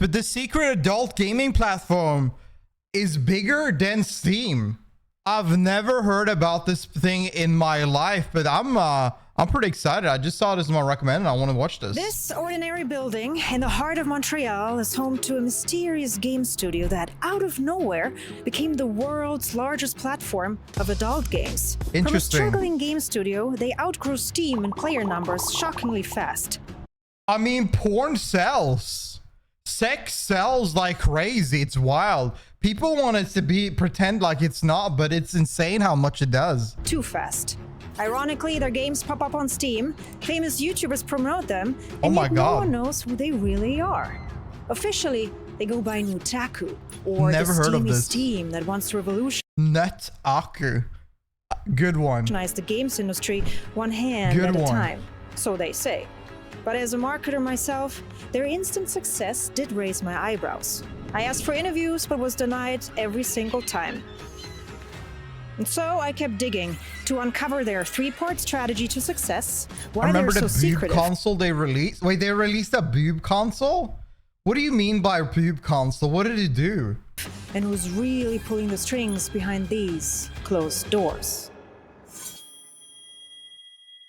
but the secret adult gaming platform is bigger than Steam. I've never heard about this thing in my life, but I'm pretty excited. I just saw this in my recommended. I want to watch this. This ordinary building in the heart of Montreal is home to a mysterious game studio that, out of nowhere, became the world's largest platform of adult games. Interesting. From a struggling game studio, they outgrew Steam in player numbers shockingly fast. I mean, porn sells. Sex sells like crazy. It's wild. People want it to pretend like it's not, but it's insane how much it does. Too fast. Ironically, their games pop up on Steam, famous YouTubers promote them, and yet no one knows who they really are. Officially, they go by Nutaku, or Never the heard of steamy this. Steam that wants to revolutionize Nutaku. Good one. the games industry one hand Good at a one. time, so they say. But as a marketer myself, their instant success did raise my eyebrows. I asked for interviews, but was denied every single time. And so I kept digging to uncover their three-part strategy to success, why I they're remember so the boob secretive. console they released. Wait, they released a boob console? What do you mean by boob console? What did it do? And who's really pulling the strings behind these closed doors.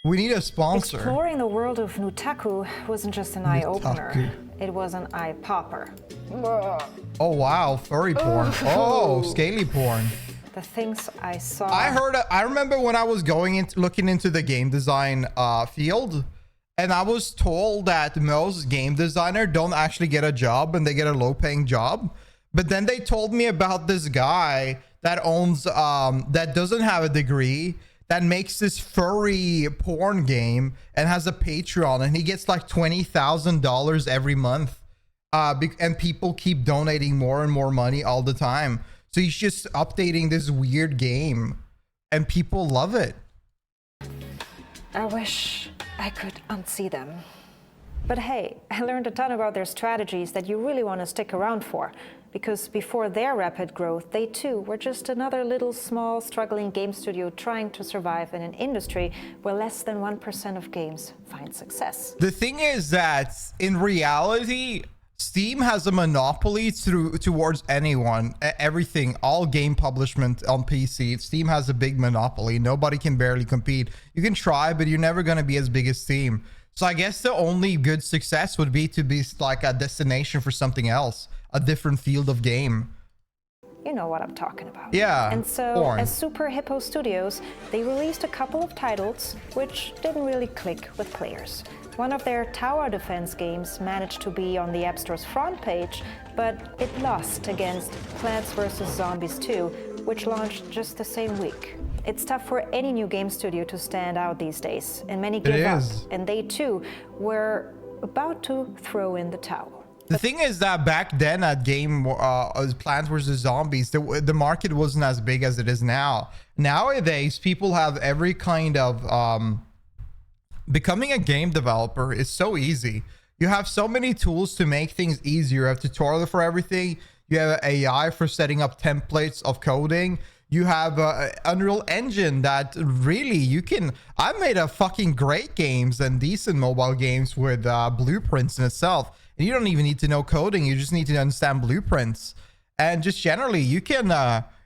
We need a sponsor. Exploring the world of Nutaku wasn't just an eye-opener, it was an eye-popper. Oh wow, furry porn. Oh, scaly porn. The things I saw. I remember when I was looking into the game design field, and I was told that most game designers don't actually get a job and they get a low-paying job. But then they told me about this guy that owns that doesn't have a degree, that makes this furry porn game and has a Patreon, and he gets like $20,000 every month. And people keep donating more and more money all the time. So he's just updating this weird game and people love it. I wish I could unsee them. But hey, I learned a ton about their strategies that you really want to stick around for. Because before their rapid growth, they too were just another little small struggling game studio trying to survive in an industry where less than 1% of games find success. The thing is that in reality, Steam has a monopoly towards anyone, everything, all game publishment on PC. Steam has a big monopoly. Nobody can barely compete. You can try, but you're never going to be as big as Steam. So I guess the only good success would be to be like a destination for something else, a different field of game. You know what I'm talking about. Yeah. And so, porn. as Super Hippo Studios, they released a couple of titles which didn't really click with players. One of their tower defense games managed to be on the App Store's front page, but it lost against Plants vs. Zombies 2, which launched just the same week. It's tough for any new game studio to stand out these days, and many give up, and they too were about to throw in the towel. The thing is that back then at Plants vs. Zombies, the market wasn't as big as it is now. Nowadays, people have every kind of... becoming a game developer is so easy. You have so many tools to make things easier. You have tutorial for everything. You have AI for setting up templates of coding. You have Unreal Engine that really you can... I made a fucking great games and decent mobile games with blueprints in itself. And you don't even need to know coding. You just need to understand blueprints. And just generally, you can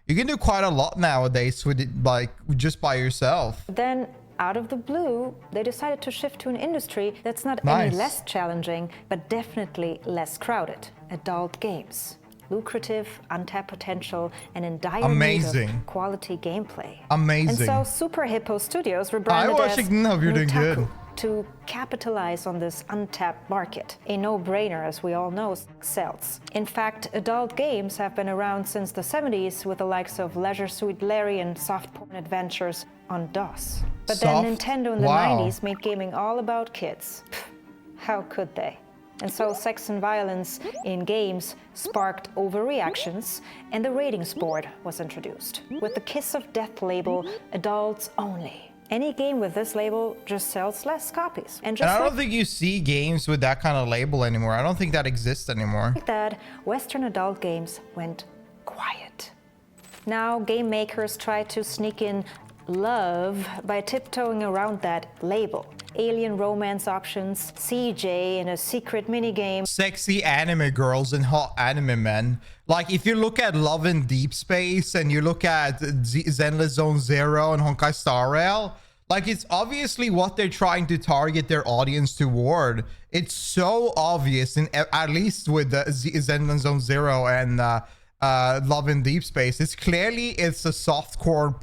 do quite a lot nowadays with it, like just by yourself. Then, out of the blue, they decided to shift to an industry that's not any less challenging, but definitely less crowded. Adult games. Lucrative, untapped potential, and in dire need of quality gameplay. Amazing. And so Super Hippo Studios rebranded as Nutaku to capitalize on this untapped market. A no-brainer, as we all know, sells. In fact, adult games have been around since the 70s with the likes of Leisure Suit Larry and soft porn adventures on DOS. But then Nintendo in the 90s made gaming all about kids. Pfft, how could they? And so sex and violence in games sparked overreactions, and the ratings board was introduced. With the Kiss of Death label, adults only. Any game with this label just sells less copies. And I don't think you see games with that kind of label anymore. I don't think that exists anymore. Like that, Western adult games went quiet. Now game makers try to sneak in love by tiptoeing around that label. alien romance options, CJ in a secret minigame, sexy anime girls and hot anime men. Like if you look at Love in Deep Space and you look at Zenless Zone Zero and Honkai Star Rail, like it's obviously what they're trying to target their audience toward. It's so obvious, in at least with the Zenless Zone Zero and Love in Deep Space. It's a softcore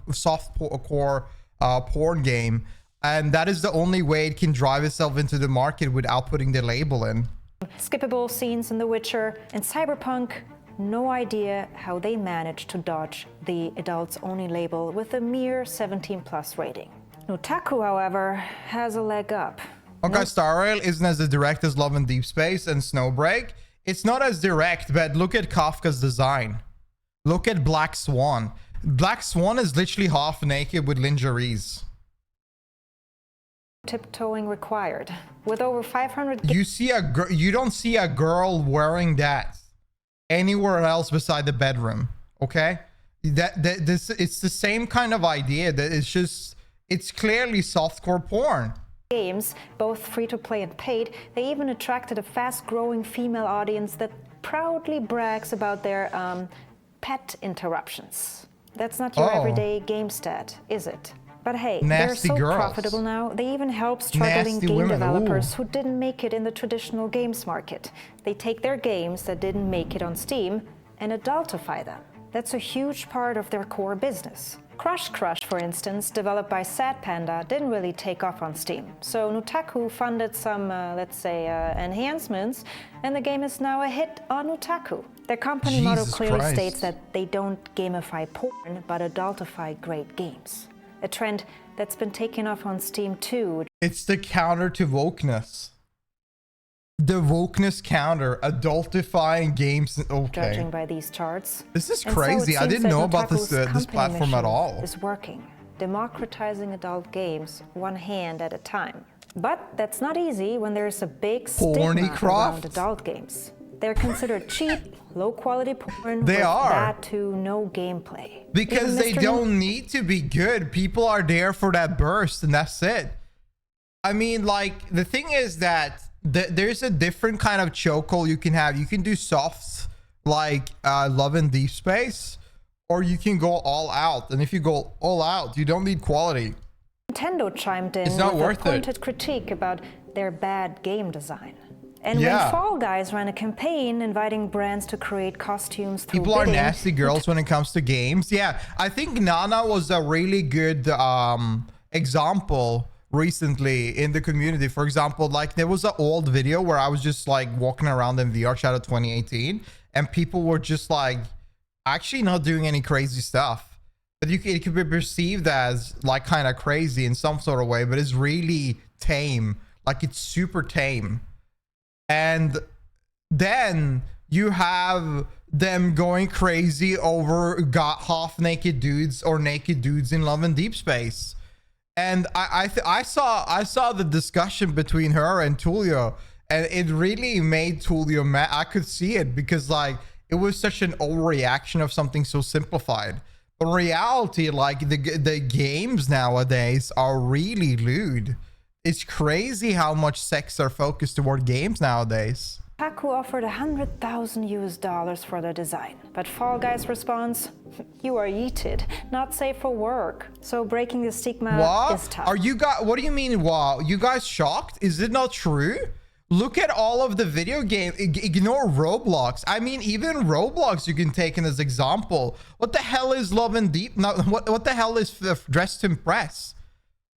porn game, and that is the only way it can drive itself into the market without putting the label in. Skippable scenes in The Witcher, and Cyberpunk. No idea how they managed to dodge the adults only label with a mere 17+ rating. Nutaku, however, has a leg up. Okay, Star Rail isn't as direct as Love in Deep Space and Snowbreak. It's not as direct, but look at Kafka's design. Look at Black Swan. Black Swan is literally half naked with lingeries. Tiptoeing required. With over 500... You don't see a girl wearing that anywhere else beside the bedroom, okay? It's the same kind of idea. That it's clearly softcore porn. Games, both free-to-play and paid, they even attracted a fast-growing female audience that proudly brags about their pet interruptions. That's not your everyday game stat, is it? But hey, they're so profitable now, they even help struggling game developers who didn't make it in the traditional games market. They take their games that didn't make it on Steam and adultify them. That's a huge part of their core business. Crush, for instance, developed by Sad Panda, didn't really take off on Steam. So Nutaku funded some, let's say, enhancements, and the game is now a hit on Nutaku. Their company motto clearly states that they don't gamify porn, but adultify great games. A trend that's been taken off on Steam too. It's the counter to wokeness. The wokeness counter, adultifying games. Okay. Judging by these charts. This is crazy. So I didn't know about this platform at all. Is working, democratizing adult games one hand at a time. But that's not easy when there's a big stigma around adult games. They're considered cheap, low-quality porn with bad to no gameplay. Because they don't need to be good. People are there for that burst, and that's it. I mean, like, the thing is that there's a different kind of chokehold you can have. You can do softs like Love in Deep Space, or you can go all out. And if you go all out, you don't need quality. Nintendo chimed in with a pointed critique about their bad game design. And when Fall Guys ran a campaign inviting brands to create costumes through People are nasty girls when it comes to games. Yeah, I think Nana was a really good example recently in the community. For example, like there was an old video where I was just like walking around in VR chat of 2018, and people were just like actually not doing any crazy stuff. But it could be perceived as like kind of crazy in some sort of way, but it's really tame. Like it's super tame. And then you have them going crazy over half naked dudes or naked dudes in Love in Deep Space. And I saw the discussion between her and Tulio, and it really made Tulio mad. I could see it because like it was such an overreaction of something so simplified. But in reality, like the games nowadays are really lewd. It's crazy how much sex are focused toward games nowadays. Nutaku offered $100,000 for the design, but Fall Guys responds, "You are yeeted, not safe for work." So breaking the stigma is tough. Are you guys? What do you mean? Wow, you guys shocked? Is it not true? Look at all of the video game. Ignore Roblox. I mean, even Roblox you can take in as example. What the hell is Love in Deep? No, what the hell is Dress to Impress?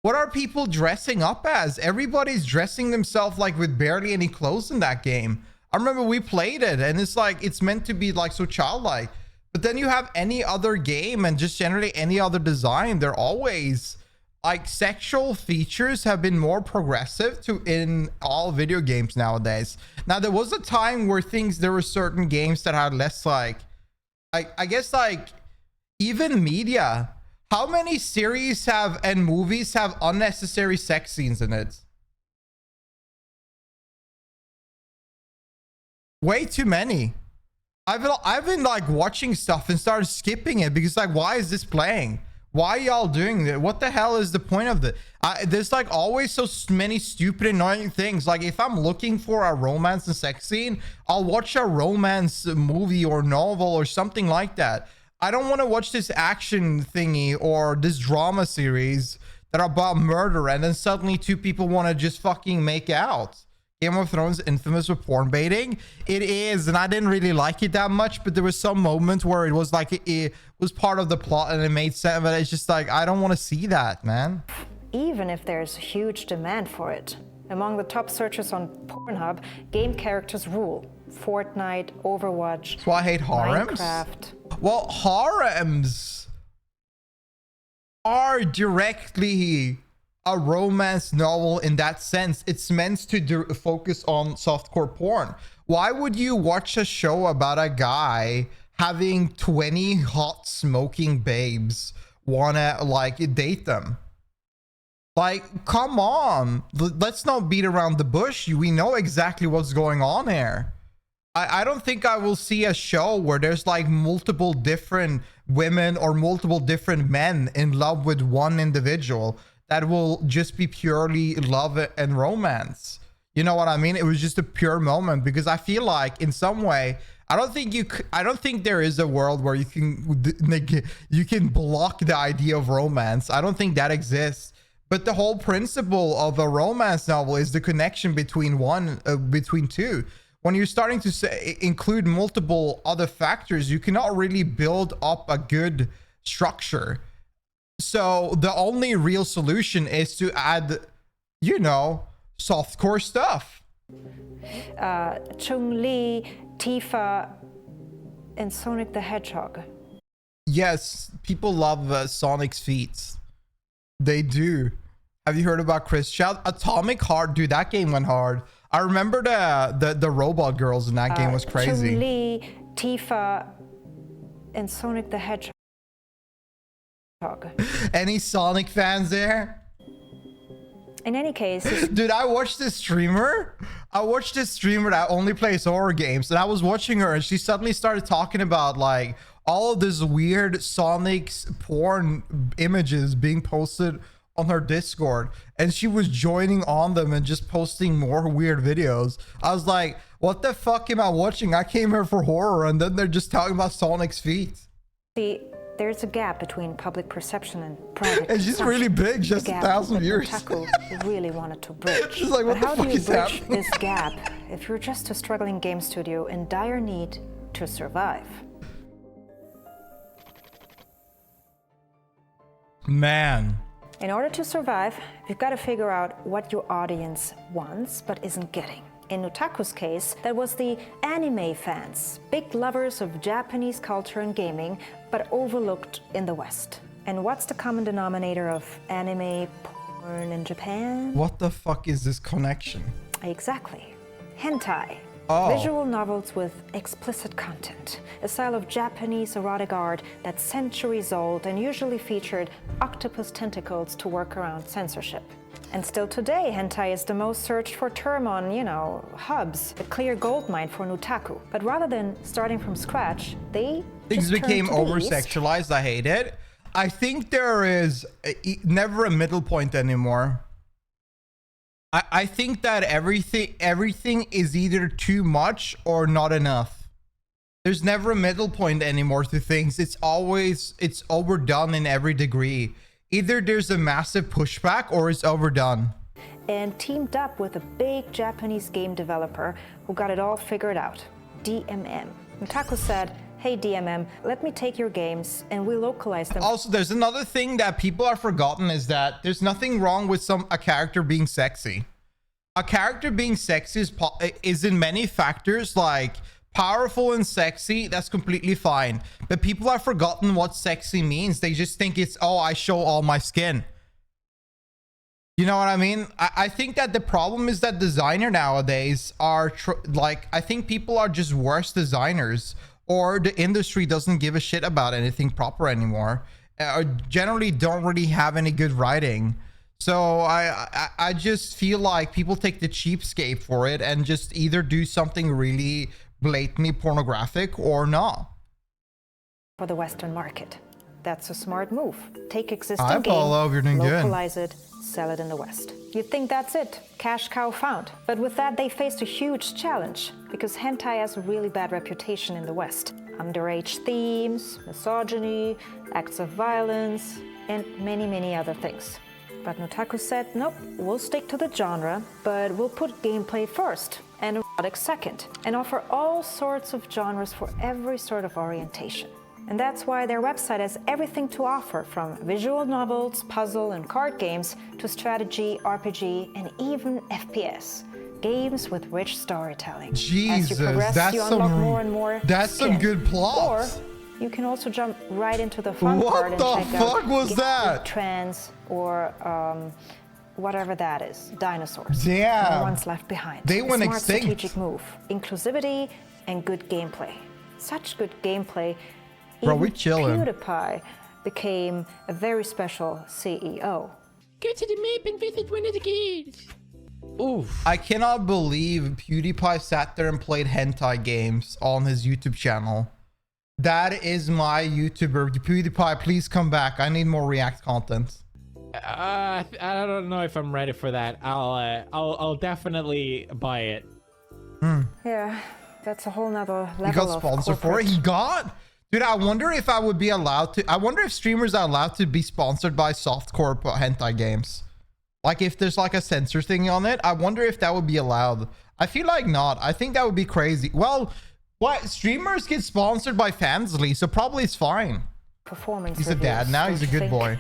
What are people dressing up as? Everybody's dressing themselves like with barely any clothes in that game. I remember we played it and it's like, it's meant to be like so childlike. But then you have any other game and just generally any other design, they're always like sexual features have been more progressive in all video games nowadays. Now, there was a time where there were certain games that had less like, I guess like even media. How many series and movies have unnecessary sex scenes in it? Way too many. I've been like watching stuff and started skipping it because like, why is this playing? Why y'all doing that? What the hell is the point of this? There's like always so many stupid, annoying things. Like if I'm looking for a romance and sex scene, I'll watch a romance movie or novel or something like that. I don't want to watch this action thingy or this drama series that are about murder and then suddenly two people want to just fucking make out. Game of Thrones infamous with porn baiting. It is, and I didn't really like it that much, but there was some moments where it was like it was part of the plot and it made sense, but it's just like I don't want to see that, man. Even if there's huge demand for it. Among the top searches on Pornhub, game characters rule. Fortnite, Overwatch, So I hate harems. Minecraft. Well, harems are directly a romance novel in that sense. It's meant to focus on softcore porn. Why would you watch a show about a guy having 20 hot smoking babes wanna like date them? Like, come on, let's not beat around the bush. We know exactly what's going on here. I don't think I will see a show where there's like multiple different women or multiple different men in love with one individual. That will just be purely love and romance. You know what I mean? It was just a pure moment, because I feel like in some way, I don't think there is a world where you can block the idea of romance. I don't think that exists. But the whole principle of a romance novel is the connection between between two. When you're starting to include multiple other factors, you cannot really build up a good structure. So the only real solution is to add, you know, softcore stuff. Chun-Li, Tifa, and Sonic the Hedgehog. Yes, people love Sonic's feet. They do. Have you heard about Chris Child? Atomic Heart, dude, that game went hard. I remember the robot girls in that game was crazy. Chun-Li, Tifa, and Sonic the Hedgehog. Any Sonic fans there? In any case, dude, I watched this streamer that only plays horror games, and I was watching her and she suddenly started talking about like all of this weird Sonic's porn images being posted on her Discord, and she was joining on them and just posting more weird videos. I was like, what the fuck am I watching? I came here for horror, and then they're just talking about Sonic's feet. See, there's a gap between public perception and private and she's really big, just 1,000 years. Otaku really wanted to bridge. She's like, what the fuck is happening? How do you bridge this gap if you're just a struggling game studio in dire need to survive? Man. In order to survive, you've got to figure out what your audience wants but isn't getting. In Otaku's case, that was the anime fans, big lovers of Japanese culture and gaming, but overlooked in the West. And what's the common denominator of anime porn in Japan? What the fuck is this connection? Exactly. Hentai. Oh. Visual novels with explicit content, a style of Japanese erotic art that's centuries old and usually featured octopus tentacles to work around censorship. And still today, hentai is the most searched for term on, you know, hubs, a clear goldmine for an otaku. But rather than starting from scratch, things became over-sexualized. I hate it. I think there is never a middle point anymore. I think that everything is either too much or not enough. There's never a middle point anymore to things. It's overdone in every degree. Either there's a massive pushback or it's overdone. And teamed up with a big Japanese game developer who got it all figured out, DMM. Otaku said, hey DMM, let me take your games and we localize them. Also, there's another thing that people are forgotten, is that there's nothing wrong with a character being sexy. A character being sexy is in many factors, like powerful and sexy, that's completely fine. But people have forgotten what sexy means. They just think it's, oh, I show all my skin. You know what I mean? I think that the problem is that designers nowadays are I think people are just worse designers, or the industry doesn't give a shit about anything proper anymore, or generally don't really have any good writing. So I just feel like people take the cheapskate for it and just either do something really blatantly pornographic or not. For the Western market. That's a smart move. Take existing Hi, Paula, you're doing localize good. it, sell it in the West. You'd think that's it, cash cow found. But with that, they faced a huge challenge, because hentai has a really bad reputation in the West. Underage themes, misogyny, acts of violence, and many, many other things. But Nutaku said, nope, we'll stick to the genre, but we'll put gameplay first and erotic second, and offer all sorts of genres for every sort of orientation. And that's why their website has everything to offer, from visual novels, puzzle and card games, to strategy, RPG, and even FPS. Games with rich storytelling. Jesus, as you progress, that's you unlock more and more some good plots. Or you can also jump right into the fun what part and the check fuck out was that? trends or whatever that is, dinosaurs. Damn. No one's left behind. They went smart extinct. Strategic move, inclusivity, and good gameplay. Such good gameplay. Bro, even we chillin'. PewDiePie became a very special CEO. Go to the map and visit one of the kids. Oof. I cannot believe PewDiePie sat there and played hentai games on his YouTube channel. That is my YouTuber. PewDiePie, please come back. I need more React content. I don't know if I'm ready for that. I'll definitely buy it. Yeah, that's a whole nother level. He got sponsored for it. He got? Dude, I wonder if I would be allowed to. I wonder if streamers are allowed to be sponsored by softcore hentai games. Like if there's like a censor thing on it, I wonder if that would be allowed. I feel like not. I think that would be crazy. Well, what? Streamers get sponsored by Fansly, so probably it's fine. Performance He's a dad now. He's a good boy.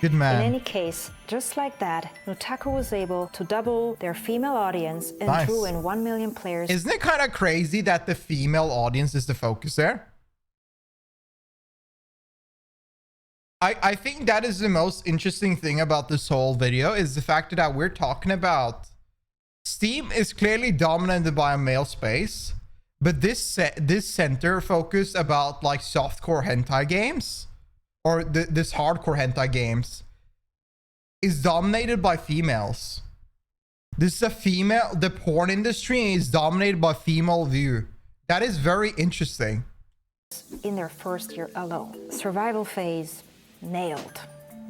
Good man. In any case, just like that, Nutaku was able to double their female audience and Nice. drew in 1 million players. Isn't it kind of crazy that the female audience is the focus there? I think that is the most interesting thing about this whole video, is the fact that we're talking about Steam is clearly dominated by a male space, but this center focus about like softcore hentai games or this hardcore hentai games is dominated by females. This is a female, the porn industry is dominated by female view. That is very interesting. In their first year alone. Survival phase, nailed.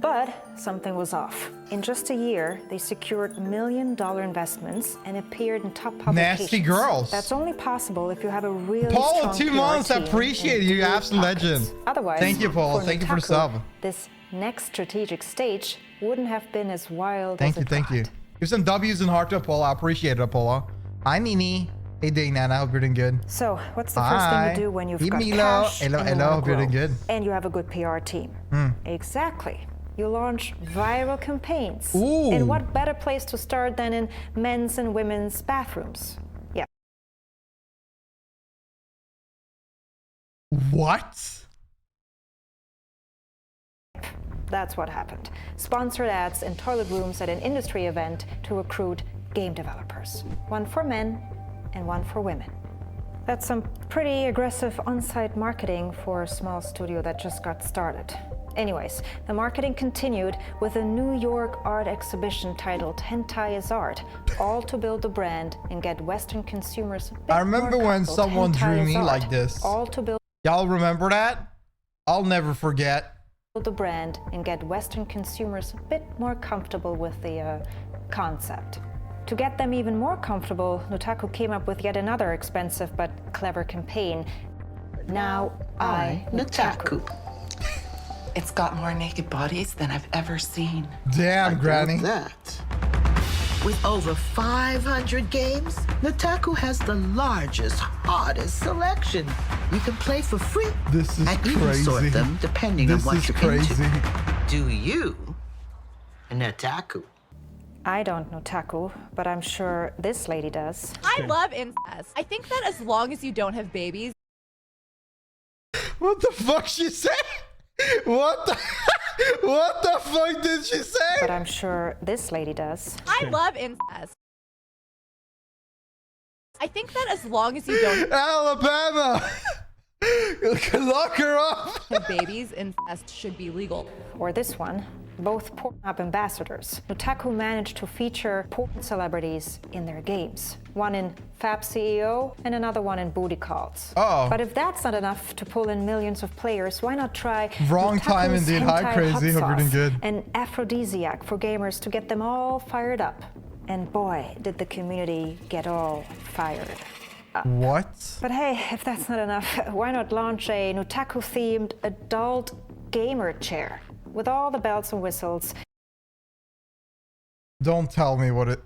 But something was off. In just a year, they secured $1 million investments and appeared in top publications. Nasty girls. That's only possible if you have a really Paul, strong 2 PR months. I team appreciate and you. You're deep absolute legend. pockets. Otherwise, Thank you, Paul. Thank you for the Nutaku, sub. This next strategic stage wouldn't have been as wild Thank as you, it thank you. got. Give some W's and heart to Apollo. I appreciate it, Apollo. Hi, Nini. Hey, doing that. I hope you're doing good. So, what's the first thing you do when you've Hey, got Milo. cash Hello, and you hello. wanna Hope you're doing grow? good. And you have a good PR team? Exactly. You launch viral campaigns. Ooh. And what better place to start than in men's and women's bathrooms? Yeah. What? That's what happened. Sponsored ads in toilet rooms at an industry event to recruit game developers. One for men and one for women. That's some pretty aggressive on-site marketing for a small studio that just got started. Anyways, the marketing continued with a New York art exhibition titled Hentai is Art, all to build the brand and get Western consumers a bit I remember more when coupled. someone Hentai drew is me art, like this. all to build Y'all remember that? I'll never forget. the brand and get Western consumers a bit more comfortable with the concept. To get them even more comfortable, Nutaku came up with yet another expensive but clever campaign. Now I, Nutaku. It's got more naked bodies than I've ever seen. Damn, Granny. That. With over 500 games, Nutaku has the largest, hottest selection. You can play for free This is and even crazy. sort them depending on This what is you're crazy. into. Do you, Nutaku? I don't know Taku, but I'm sure this lady does. I love incest. I think that as long as you don't have babies. What the fuck she said? What the what the fuck did she say? But I'm sure this lady does. I love incest. I think that as long as you don't Alabama. Lock her up. have babies, incest should be legal. Or this one. both Pornhub ambassadors. Nutaku managed to feature porn celebrities in their games. One in Fab CEO and another one in Booty Calls. Oh. But if that's not enough to pull in millions of players, why not try Wrong time Nutaku's indeed. Hi, hentai Crazy. hot Hope you're doing sauce, good. an aphrodisiac for gamers to get them all fired up. And boy, did the community get all fired up. What? But hey, if that's not enough, why not launch a Nutaku-themed adult gamer chair with all the bells and whistles? Don't tell me what it...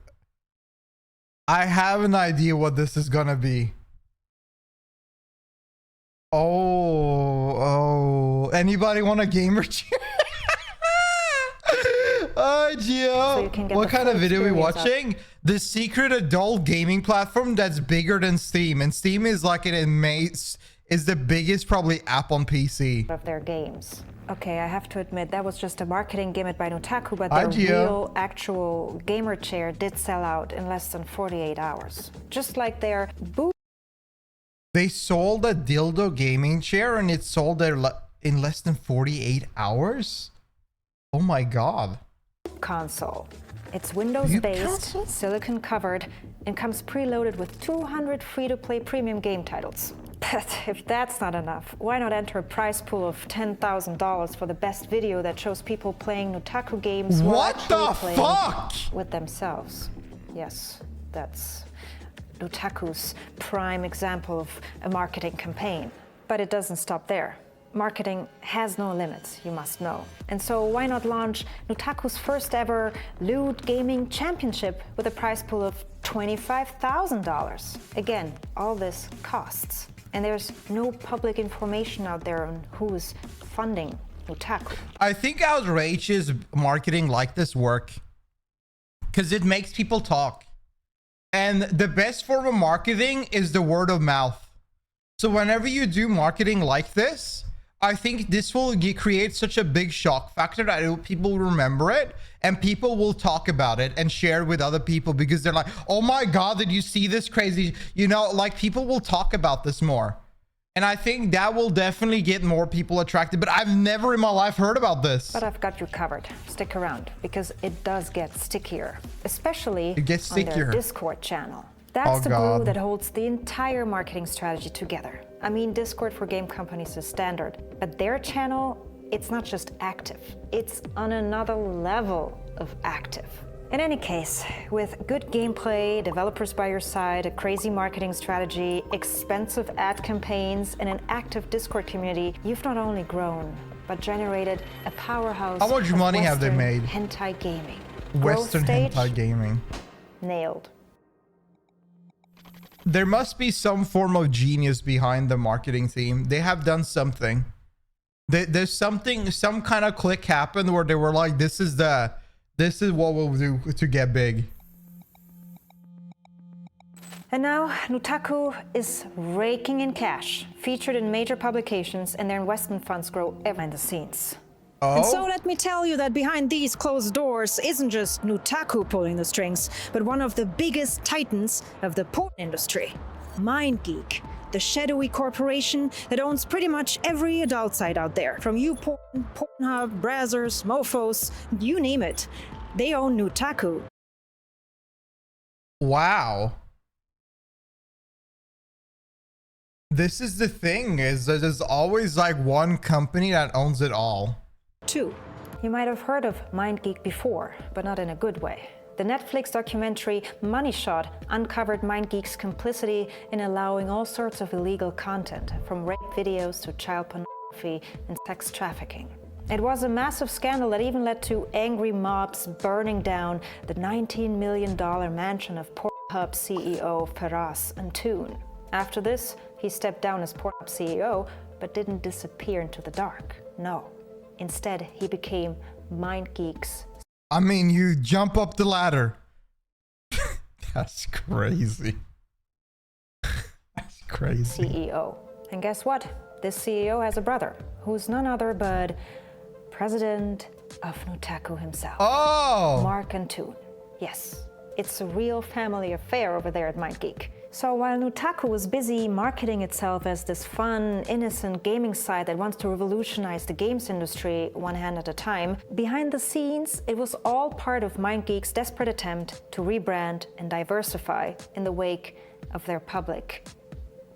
I have an idea what this is gonna be. Oh, anybody want a gamer chair? Oh, Gio. So what kind of video are we watching? The secret adult gaming platform that's bigger than Steam. And Steam is like is the biggest probably app on PC. Of their games. Okay, I have to admit that was just a marketing gimmick by Nutaku, but Hi, the Gio. real, actual gamer chair did sell out in less than 48 hours. Just like their They sold a dildo gaming chair and it sold there in less than 48 hours? Oh my god. console. It's Windows-based, silicon-covered, and comes preloaded with 200 free-to-play premium game titles. But if that's not enough, why not enter a prize pool of $10,000 for the best video that shows people playing Nutaku games while What actually the playing fuck? with themselves? Yes, that's Nutaku's prime example of a marketing campaign. But it doesn't stop there. Marketing has no limits, you must know. And so why not launch Nutaku's first ever lewd gaming championship with a prize pool of $25,000? Again, all this costs. And there's no public information out there on who's funding Nutaku. I think outrageous marketing like this work because it makes people talk. And the best form of marketing is the word of mouth. So whenever you do marketing like this, I think this will create such a big shock factor that people will remember it and people will talk about it and share it with other people because they're like, oh my God, did you see this crazy? You know, like people will talk about this more. And I think that will definitely get more people attracted. But I've never in my life heard about this. But I've got you covered. Stick around because it does get stickier, especially on their Discord channel. That's the glue that holds the entire marketing strategy together. I mean, Discord for game companies is standard, but their channel, it's not just active, it's on another level of active. In any case, with good gameplay, developers by your side, a crazy marketing strategy, expensive ad campaigns, and an active Discord community, you've not only grown, but generated a powerhouse. How much money have they made? Hentai gaming. Western hentai gaming. Nailed. There must be some form of genius behind the marketing team. They have done something. There's something, some kind of click happened where they were like, this is what we'll do to get big. And now Nutaku is raking in cash, featured in major publications, and their investment funds grow behind the scenes. Oh? And so let me tell you that behind these closed doors isn't just Nutaku pulling the strings, but one of the biggest titans of the porn industry, MindGeek, the shadowy corporation that owns pretty much every adult site out there, from YouPorn, Pornhub, Brazzers, Mofos, you name it. They own Nutaku. Wow. This is the thing, is that there's always like one company that owns it all. You might have heard of MindGeek before, but not in a good way. The Netflix documentary Money Shot uncovered MindGeek's complicity in allowing all sorts of illegal content, from rape videos to child pornography and sex trafficking. It was a massive scandal that even led to angry mobs burning down the $19 million mansion of Pornhub CEO Faraz Antoon. After this, he stepped down as Pornhub CEO, but didn't disappear into the dark. No. Instead, he became MindGeek's. I mean, you jump up the ladder. That's crazy. That's crazy. CEO. And guess what? This CEO has a brother, who's none other but president of Nutaku himself. Oh! Mark Antoon. Yes, it's a real family affair over there at MindGeek. So while Nutaku was busy marketing itself as this fun, innocent gaming site that wants to revolutionize the games industry one hand at a time, behind the scenes, it was all part of MindGeek's desperate attempt to rebrand and diversify in the wake of their public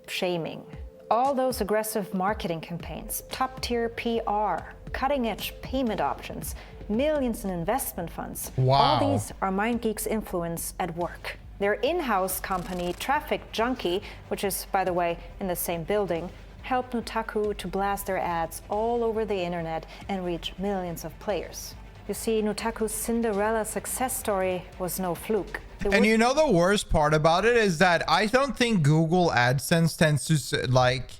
shaming. All those aggressive marketing campaigns, top-tier PR, cutting-edge payment options, millions in investment funds. Wow. All these are MindGeek's influence at work. Their in-house company, Traffic Junkie, which is, by the way, in the same building, helped Nutaku to blast their ads all over the internet and reach millions of players. You see, Nutaku's Cinderella success story was no fluke. And you know the worst part about it is that I don't think Google AdSense tends to, like,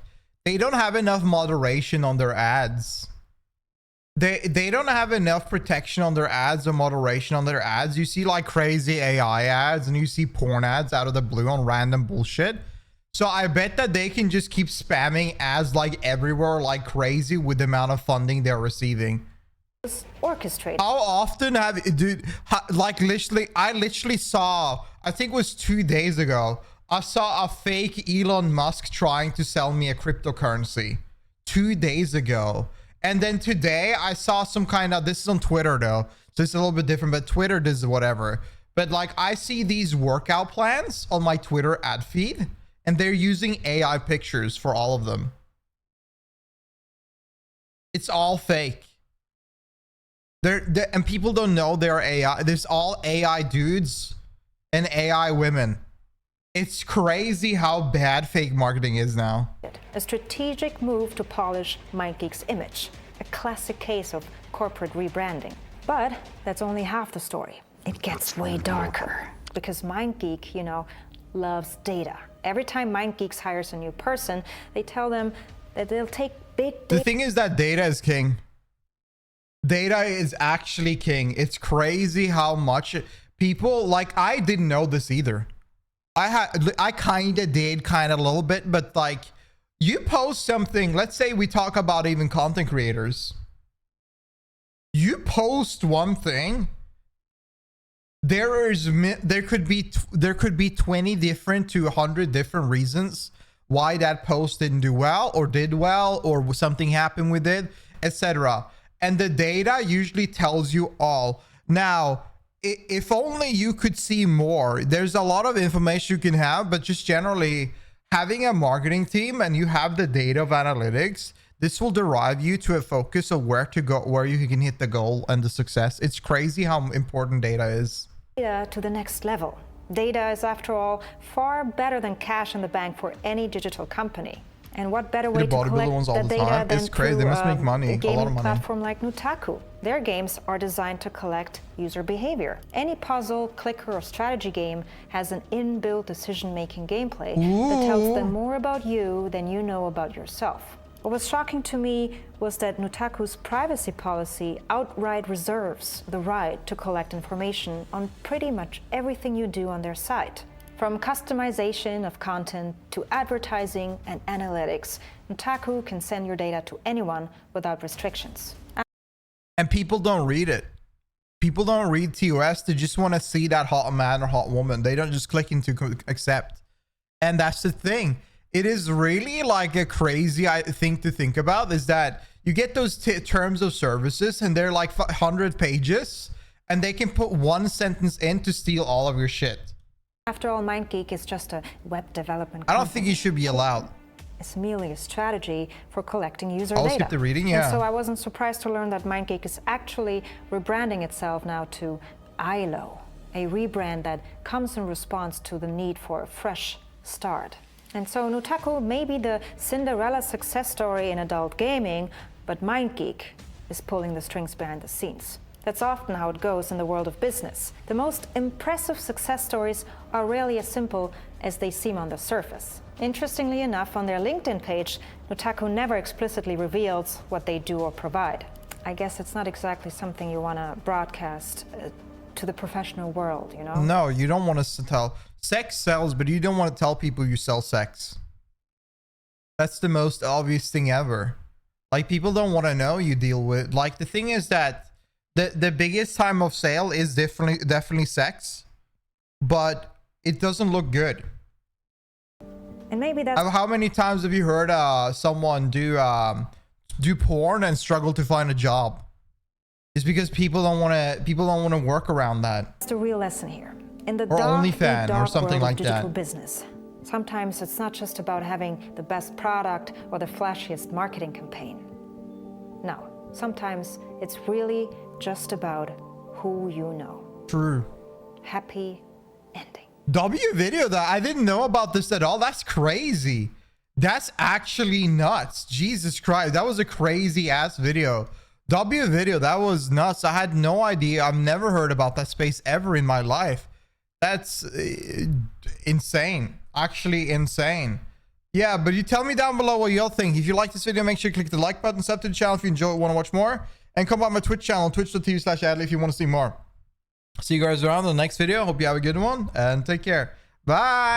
they don't have enough moderation on their ads. They don't have enough protection on their ads or moderation on their ads. You see like crazy AI ads and you see porn ads out of the blue on random bullshit. So I bet that they can just keep spamming ads like everywhere like crazy with the amount of funding they're receiving. Orchestrated. How often have, dude, like I literally saw, I think it was 2 days ago, I saw a fake Elon Musk trying to sell me a cryptocurrency 2 days ago. And then today I saw some kind of, this is on Twitter though, so it's a little bit different, but Twitter does whatever. But like I see these workout plans on my Twitter ad feed and they're using AI pictures for all of them. It's all fake. And people don't know they're AI. There's all AI dudes and AI women. It's crazy how bad fake marketing is now. A strategic move to polish MindGeek's image. A classic case of corporate rebranding. But that's only half the story. It gets way darker. Because MindGeek, you know, loves data. Every time MindGeeks hires a new person, they tell them that they'll take big data. The thing is that data is king. Data is actually king. It's crazy how much people, like, I didn't know this either. I kind of did a little bit, but like you post something, let's say we talk about even content creators. You post one thing, there could be 20 different to 100 different reasons why that post didn't do well or did well or something happened with it, etc. And the data usually tells you all. Now, if only you could see more. There's a lot of information you can have, but just generally having a marketing team and you have the data of analytics, this will derive you to a focus of where to go, where you can hit the goal and the success. It's crazy how important data is. Data to the next level. Data is, after all, far better than cash in the bank for any digital company. And what better way to collect the data than through they must make money, a gaming a lot of money. platform like Nutaku? Their games are designed to collect user behavior. Any puzzle, clicker, or strategy game has an inbuilt decision-making gameplay that tells them more about you than you know about yourself. What was shocking to me was that Nutaku's privacy policy outright reserves the right to collect information on pretty much everything you do on their site. From customization of content to advertising and analytics, Nutaku can send your data to anyone without restrictions. And people don't read it. People don't read TOS. They just want to see that hot man or hot woman. They don't just click into accept. And that's the thing. It is really like a crazy thing to think about is that you get those terms of services and they're like 100 pages and they can put one sentence in to steal all of your shit. After all, MindGeek is just a web development company. I don't think you should be allowed. It's merely a strategy for collecting user data. I'll skip the reading, yeah. And so I wasn't surprised to learn that MindGeek is actually rebranding itself now to ILO, a rebrand that comes in response to the need for a fresh start. And so Nutaku may be the Cinderella success story in adult gaming, but MindGeek is pulling the strings behind the scenes. That's often how it goes in the world of business. The most impressive success stories are rarely as simple as they seem on the surface. Interestingly enough, on their LinkedIn page, Nutaku never explicitly reveals what they do or provide. I guess it's not exactly something you want to broadcast to the professional world, you know? No, you don't want to tell. Sex sells, but you don't want to tell people you sell sex. That's the most obvious thing ever. Like, people don't want to know you deal with. Like, the thing is that the biggest time of sale is definitely sex, but it doesn't look good. And maybe that's How many times have you heard someone do porn and struggle to find a job? It's because people don't want to work around that. the real lesson here. In the Or OnlyFans or something like digital that. business, sometimes it's not just about having the best product or the flashiest marketing campaign. No, sometimes it's really just about who you know. True. Happy ending. W video, that I didn't know about this at all. That's crazy. That's actually nuts. Jesus Christ, that was a crazy ass video. W video, that was nuts. I had no idea. I've never heard about that space ever in my life. That's insane. Actually insane. Yeah, but you tell me down below what y'all think. If you like this video, make sure you click the like button, sub to the channel if you enjoy it, want to watch more, and come by my Twitch channel, twitch.tv/adley, if you want to see more. See you guys around in the next video. Hope you have a good one, and take care. Bye.